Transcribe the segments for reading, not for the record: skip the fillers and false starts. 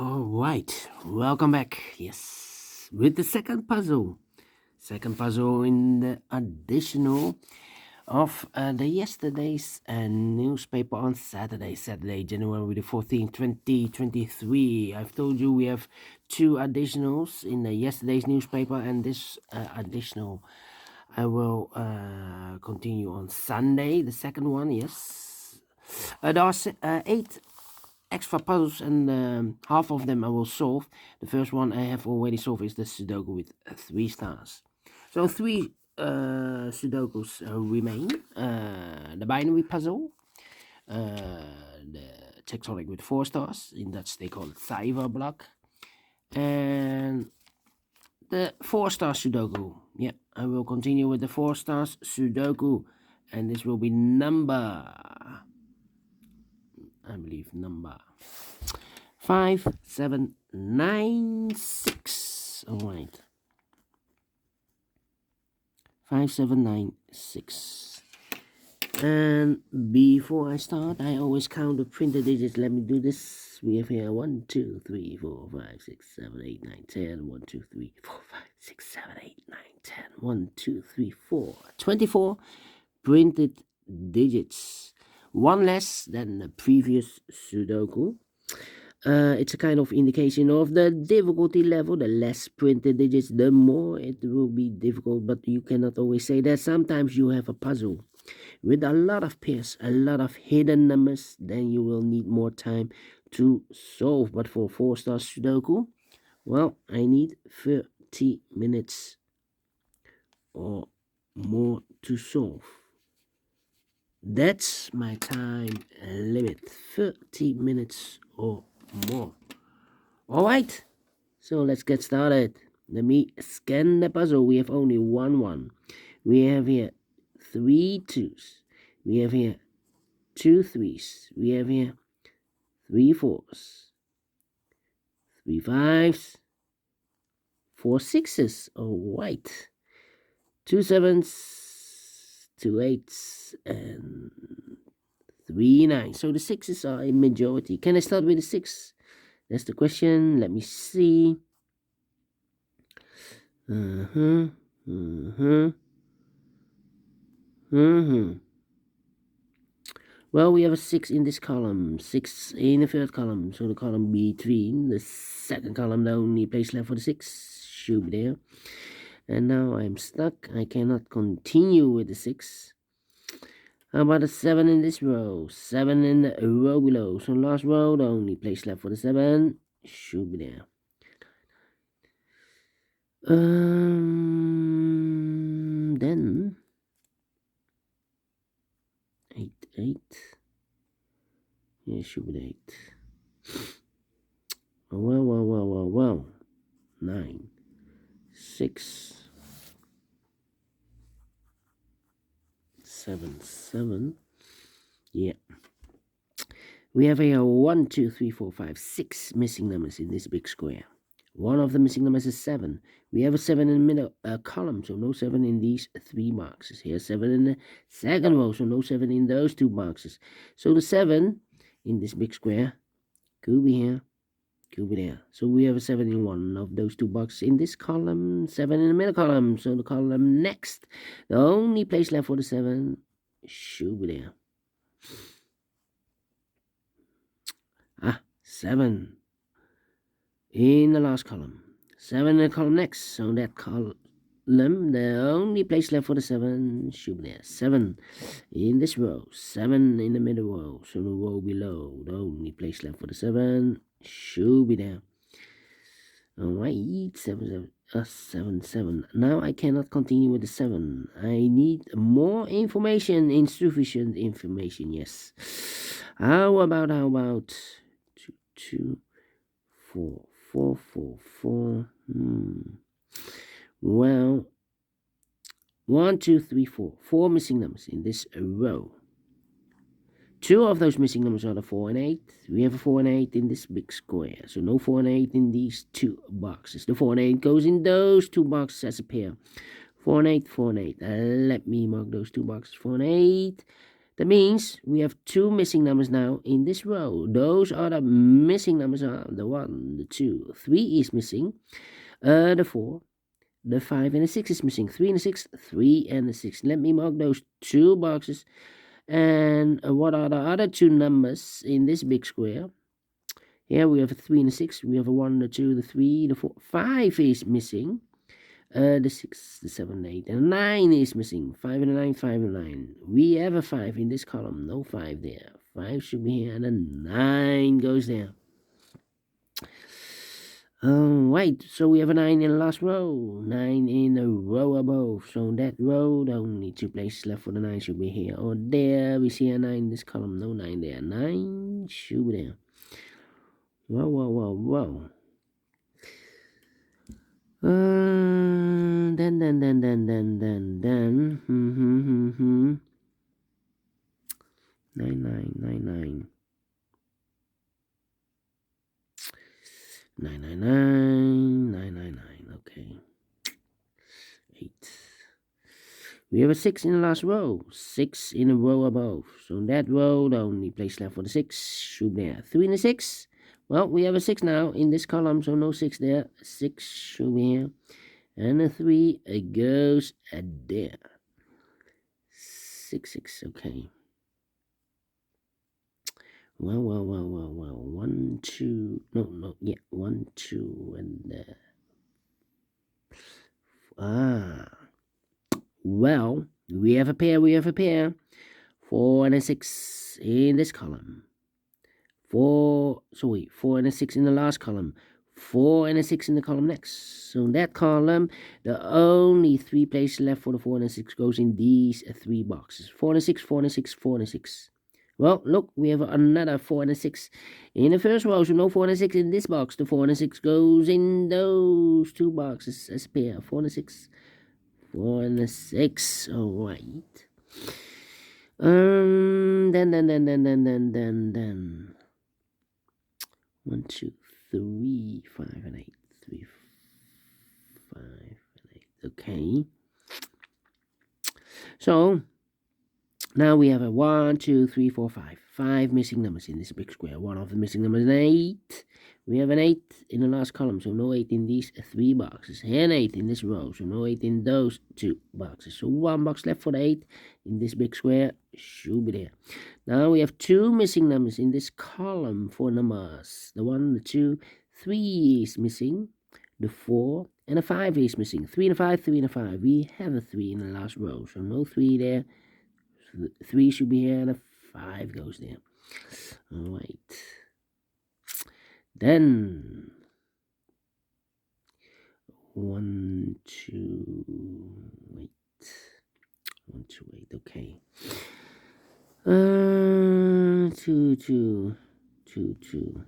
All right, welcome back. Yes, with the second puzzle. Second puzzle in the additional of the yesterday's newspaper on Saturday, January the 14th, 2023. I've told you we have two additionals in the yesterday's newspaper, and this additional I will continue on Sunday, the second one, yes. There are eight extra puzzles, and half of them I will solve. The first one I have already solved is the Sudoku with 3 stars. So three Sudokus remain. The binary puzzle, the tectonic with 4 stars. In Dutch they call it cijferblok. And the 4 star Sudoku. Yeah, I will continue with the 4 stars Sudoku. And this will be number, I believe, number 5796. All right. 5796. And before I start, I always count the printed digits. Let me do this. We have here 1, 2, 3, 4, 5, 6, 7, 8, 9, 10. 1, 2, 3, 4, 5, 6, 7, 8, 9, 10. 1, 2, 3, 4. 24 printed digits. One less than the previous Sudoku. It's a kind of indication of the difficulty level. The less printed digits, the more it will be difficult. But you cannot always say that. Sometimes you have a puzzle with a lot of pairs, a lot of hidden numbers, then you will need more time to solve. But for 4-star Sudoku, well, I need 30 minutes or more to solve. That's my time limit, 30 minutes or more. All right, so let's get started. Let me scan the puzzle. We have only one. We have here 3 2s. We have here 2 3s. We have here 3 4s, 3 5s, 4 6s. All right, 2 7s, 2 8s, and 3 9s. So the 6s are a majority. Can I start with the 6? That's the question. Let me see. Well, we have a 6 in this column, 6 in the third column, so the column between the second column, the only place left for the 6 should be there. And now I'm stuck. I cannot continue with the 6. How about a 7 in this row? 7 in the row below. So last row, the only place left for the 7 should be there. Then 8 8. Yeah, should be 8. Well. 9 6 7 7. Yeah. We have a 1 2 3 4 5 6 missing numbers in this big square. One of the missing numbers is 7. We have a 7 in the middle column, so no 7 in these 3 boxes. Here's 7 in the second row, so no 7 in those 2 boxes. So the 7 in this big square could be here, could be there. So we have a 7 in one of those 2 boxes in this column, 7 in the middle column. So the column next, the only place left for the 7 should be there. 7 in the last column, 7 in the column next. So that column, the only place left for the 7 should be there. 7 in this row, 7 in the middle row. So the row below, the only place left for the 7 should be there. All right, 7 7. Now I cannot continue with the 7. I need more information, insufficient information. Yes. How about 2 2 4 4 4 4. Well, 1 2 3 4. 4 missing numbers in this row. 2 of those missing numbers are the 4 and 8. We have a 4 and 8 in this big square. So no 4 and 8 in these 2 boxes. The 4 and 8 goes in those 2 boxes as a pair. 4 and 8, 4 and 8. Let me mark those 2 boxes. 4 and 8. That means we have two missing numbers now in this row. Those are the missing numbers are the 1, the 2, 3 is missing. The 4, the 5, and the 6 is missing. 3 and the 6, 3 and the 6. Let me mark those two boxes. And what are the other two numbers in this big square? Here we have a 3 and a 6. We have a 1, the 2, the 3, the 4. 5 is missing. The 6, the 7, 8, and 9 is missing. 5 and a 9, 5 and 9. We have a 5 in this column. No 5 there. 5 should be here, and a 9 goes there. Right, so we have a 9 in the last row. 9 in the row above. So that row, the only two places left for the 9 should be here or there. We see a 9 in this column. No 9 there. 9 should be there. Whoa. Then. 9. 999. Okay. 8. We have a 6 in the last row. 6 in a row above. So in that row, the only place left for the 6 should be there. 3 and a 6. Well, we have a 6 now in this column, so no 6 there. 6 should be here. And a 3 goes there. 6. Okay. Well. 1, 2. No. Yeah, 1, 2, and well, we have a pair. 4 and a 6 in this column. 4 and a 6 in the last column. 4 and a 6 in the column next. So in that column, the only 3 places left for the 4 and a 6 goes in these 3 boxes. 4 and a 6, 4 and a 6, 4 and a 6. Well, look, we have another 4 and a 6 in the first row, so no 4 and a 6 in this box. The 4 and a 6 goes in those 2 boxes as a pair. 4 and a 6, 4 and a 6. All right. Then. 1, 2, 3, 5, and 8. 3, 5, and 8. Okay. So now we have a 1, 2, 3, 4, 5. 5 missing numbers in this big square. One of the missing numbers is an 8. We have an 8 in the last column, so no 8 in these 3 boxes. And 8 in this row, so no 8 in those 2 boxes. So 1 box left for the 8 in this big square should be there. Now we have 2 missing numbers in this column for numbers. The 1, the 2, 3 is missing. The 4 and a 5 is missing. 3 and a 5, 3 and a 5. We have a 3 in the last row, so no 3 there. 3 should be here and a 5 goes there. All right. Then 1, 2, 8. 1, 2, 8. Okay. 2, 2, 2, 2.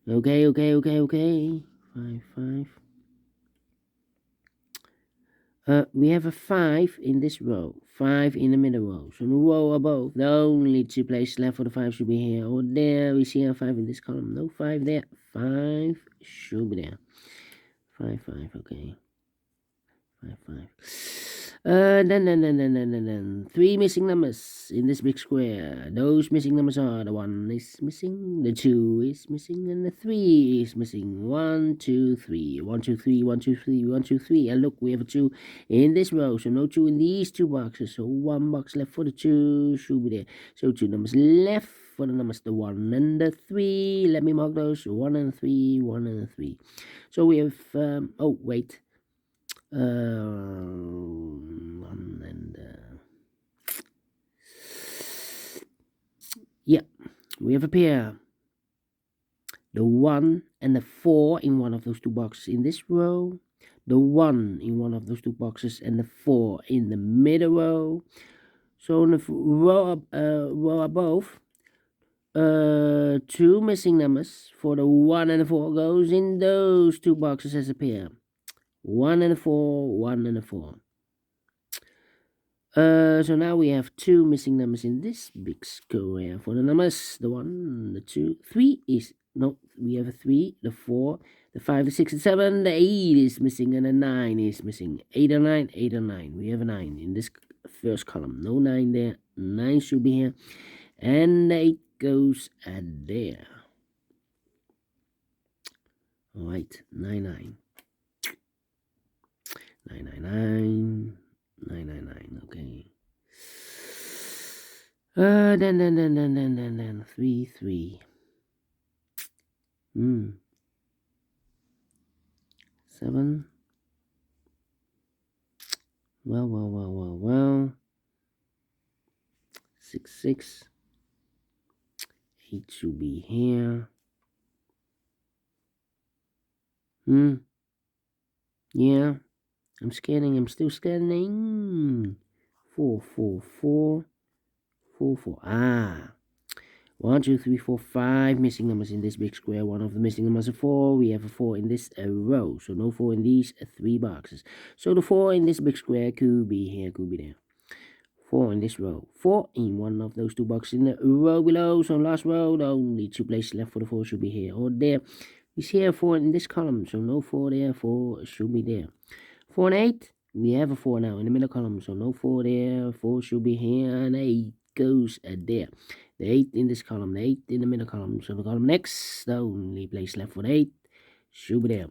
Okay. 5, 5. We have a 5 in this row. 5 in the middle row. So in the row above, the only 2 places left for the 5 should be here or there. We see a 5 in this column. No 5 there. 5 should be there. 5, okay. 5. Then 3 missing numbers in this big square. Those missing numbers are the 1 is missing, the 2 is missing, and the 3 is missing. 1, 2, 3. 1, 2, 3, 1, 2, 3, 1, 2, 3. And look, we have a 2 in this row, so no 2 in these 2 boxes. So 1 box left for the 2 should be there. So 2 numbers left for the numbers, the 1 and the 3. Let me mark those. 1 and 3, 1 and 3. So we have, 1 and yeah, we have a pair. The 1 and the 4 in one of those 2 boxes in this row. The 1 in one of those 2 boxes and the 4 in the middle row. So in the row above, 2 missing numbers for the 1 and the 4 goes in those 2 boxes as a pair. 1 and a 4, 1 and a 4. So now we have 2 missing numbers in this big square for the numbers. The 1, the 2, 3 is, no, we have a 3, the 4, the 5, the 6, the 7, the 8 is missing, and the 9 is missing. 8 and 9, 8 and 9. We have a 9 in this first column. No 9 there. 9 should be here. And 8 goes there. Alright, 9, 9. 999. 999, okay. Then 3, 3. 7. Well. 6, 6. 8 should be here. Yeah. I'm scanning. I'm still scanning. 4, 4, 4. 4, 4. 1, 2, 3, 4, 5 missing numbers in this big square. One of the missing numbers is 4. We have a 4 in this row. So no 4 in these 3 boxes. So the 4 in this big square could be here, could be there. 4 in this row. 4 in one of those 2 boxes in the row below. So last row, the only 2 places left for the 4 should be here or there. We see a 4 in this column. So no 4 there. 4 should be there. 4 and 8. We have a 4 now in the middle column. So no 4 there. 4 should be here. And 8 goes there. The 8 in this column, the 8 in the middle column. So the column next, the only place left for the 8 should be there.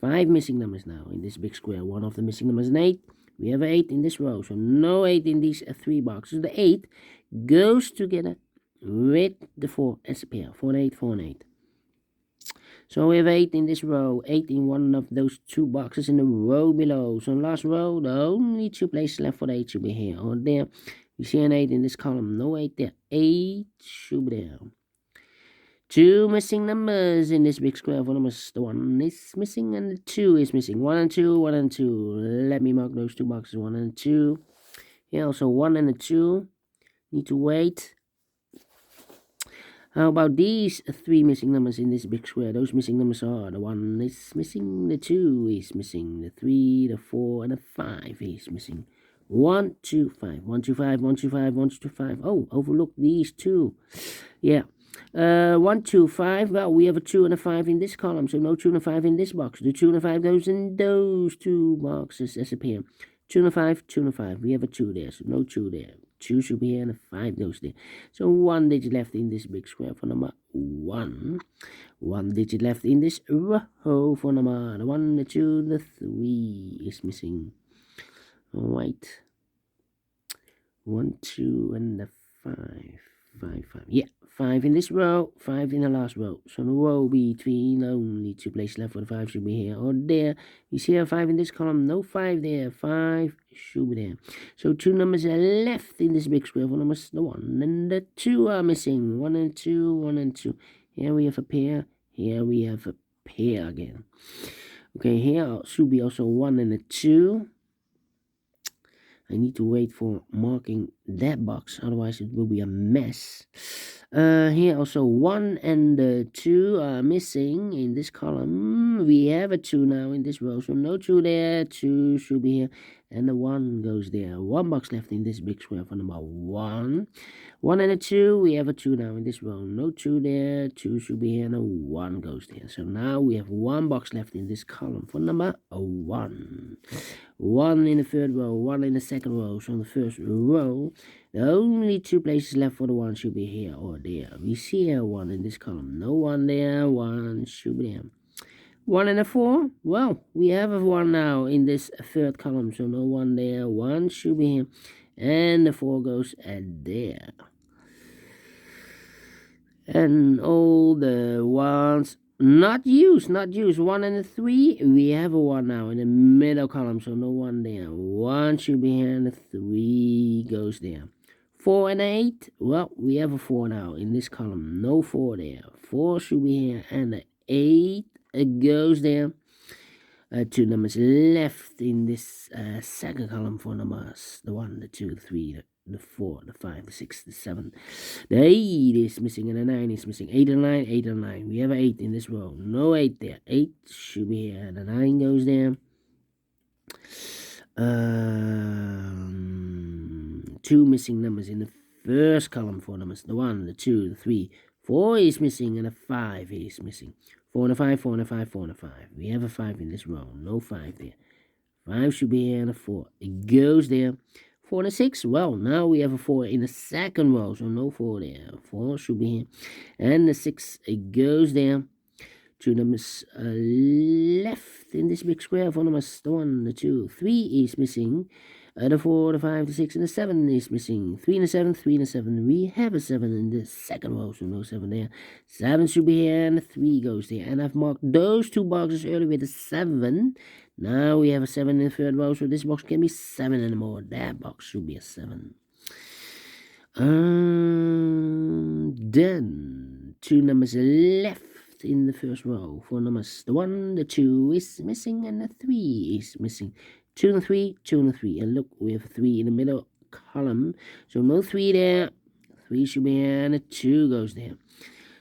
5 missing numbers now in this big square. One of the missing numbers is an 8. We have an 8 in this row. So no 8 in these 3 boxes. The 8 goes together with the 4 as a pair. 4 and 8, 4 and 8. So we have 8 in this row, 8 in one of those 2 boxes in the row below. So last row, the only 2 places left for the 8 should be here or there. We see an 8 in this column, no 8 there. 8 should be there. 2 missing numbers in this big square. For numbers, the 1 is missing and the 2 is missing. 1 and 2, 1 and 2. Let me mark those 2 boxes, 1 and 2. Here also 1 and a 2. Need to wait. How about these 3 missing numbers in this big square? Those missing numbers are the 1 is missing, the 2 is missing, the 3, the 4, and the 5 is missing. 1, 2, 5. 1, 2, 5, 1, 2, 5, 1, 2, 5. Oh, overlook these 2. Yeah. 1, 2, 5. Well, we have a 2 and a 5 in this column, so no 2 and a 5 in this box. The 2 and a 5 goes in those 2 boxes as a pair. 2 and a 5, 2 and a 5. We have a 2 there, so no 2 there. 2 should be here and a 5 goes there. So 1 digit left in this big square for number 1. 1 digit left in this row for number 1, the 2, the 3 is missing. Alright. 1, 2, and the 5. 5, 5. Yeah, 5 in this row, 5 in the last row. So the row between only 2 places left for the 5 should be here or there. You see a 5 in this column, no 5 there. 5 should be there. So 2 numbers are left in this big square for numbers. The 1 and the 2 are missing. 1 and 2, 1 and 2. Here we have a pair. Here we have a pair again. Okay, here should be also 1 and a 2. I need to wait for marking that box, otherwise it will be a mess. Here also 1 and 2 are missing in this column. We have a 2 now in this row, so no 2 there. 2 should be here, and the 1 goes there. 1 box left in this big square for number 1. 1 and a 2, we have a 2 now in this row. No 2 there. 2 should be here, and a 1 goes there. So now we have 1 box left in this column for number 1. 1 in the third row, 1 in the second row. So in the first row, the only 2 places left for the 1 should be here or there. We see a 1 in this column. No 1 there. 1 should be there. 1 and a 4. Well, we have a 1 now in this third column. So no 1 there. 1 should be here. And the 4 goes there. And all the 1s not used. 1 and a 3. We have a 1 now in the middle column, so no 1 there. 1 should be here, and a 3 goes there. 4 and 8. Well, we have a 4 now in this column. No 4 there. 4 should be here, and the 8 goes there. 2 numbers left in this second column for numbers. The 1, the 2, the 3, the 4, the 5, the 6, the 7. The 8 is missing and the 9 is missing. 8 and 9, 8 and 9. We have an 8 in this row. No 8 there. 8 should be here. The 9 goes there. 2 missing numbers in the first column for numbers. The 1, the 2, the 3. 4 is missing and a 5 is missing. 4 and a 5, 4 and a 5, 4 and a 5. We have a 5 in this row. No 5 there. 5 should be here and a 4. It goes there. 4 and a 6. Well, now we have a 4 in the second row, so no 4 there. 4 should be here. And the 6 goes there. 2 numbers left in this big square. 4 numbers, the 1, the 2, 3 is missing. The 4, the 5, the 6, and the 7 is missing. 3 and a 7, 3 and a 7. We have a 7 in the second row, so no 7 there. 7 should be here, and the 3 goes there. And I've marked those 2 boxes earlier with a 7. Now we have a 7 in the third row, so this box can be 7 anymore. That box should be a 7. Then 2 numbers left in the first row. 4 numbers, the 1, the 2 is missing, and the 3 is missing. 2 and 3, 2 and 3. And look, we have a 3 in the middle column, so no 3 there. 3 should be here, and a 2 goes there.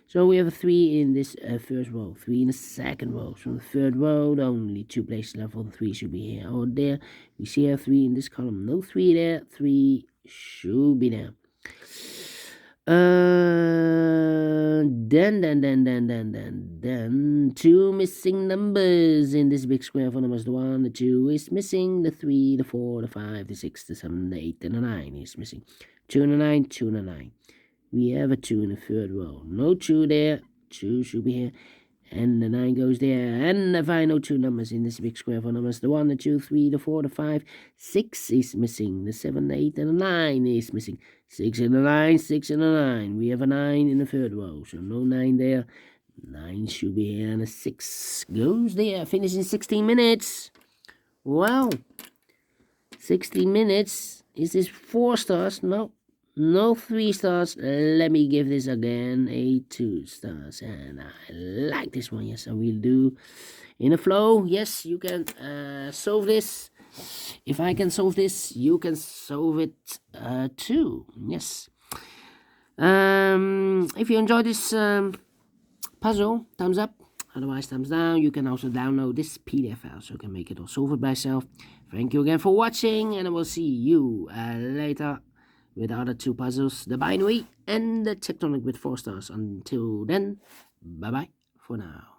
So we have a 3 in this first row, 3 in the second row. So in the third row, only 2 places left for the 3 should be here or there. We see a 3 in this column, no 3 there. 3 should be there. Then 2 missing numbers in this big square. 4 numbers, the 1, the 2 is missing. The 3, the 4, the 5, the 6, the 7, the 8, and the 9 is missing. 2 and a 9, 2 and a 9. We have a 2 in the third row. No 2 there. 2 should be here. And the 9 goes there. And the final 2 numbers in this big square. 4 numbers, the 1, the 2, 3, the 4, the 5, 6 is missing. The 7, the 8, and the 9 is missing. 6 and a 9, 6 and a 9. We have a 9 in the third row, so no 9 there. 9 should be here, and a 6 goes there. Finish in 16 minutes. Wow. 16 minutes. Is this 4 stars? No. No 3 stars. Let me give this again a 2 stars. And I like this one. Yes, I will do. In a flow. Yes, you can solve this. If I can solve this, you can solve it too. Yes. If you enjoyed this puzzle, thumbs up. Otherwise, thumbs down. You can also download this PDF file so you can make it or solve it by yourself. Thank you again for watching, and I will see you later with the other 2 puzzles, the binary and the tectonic with 4 stars. Until then, bye-bye for now.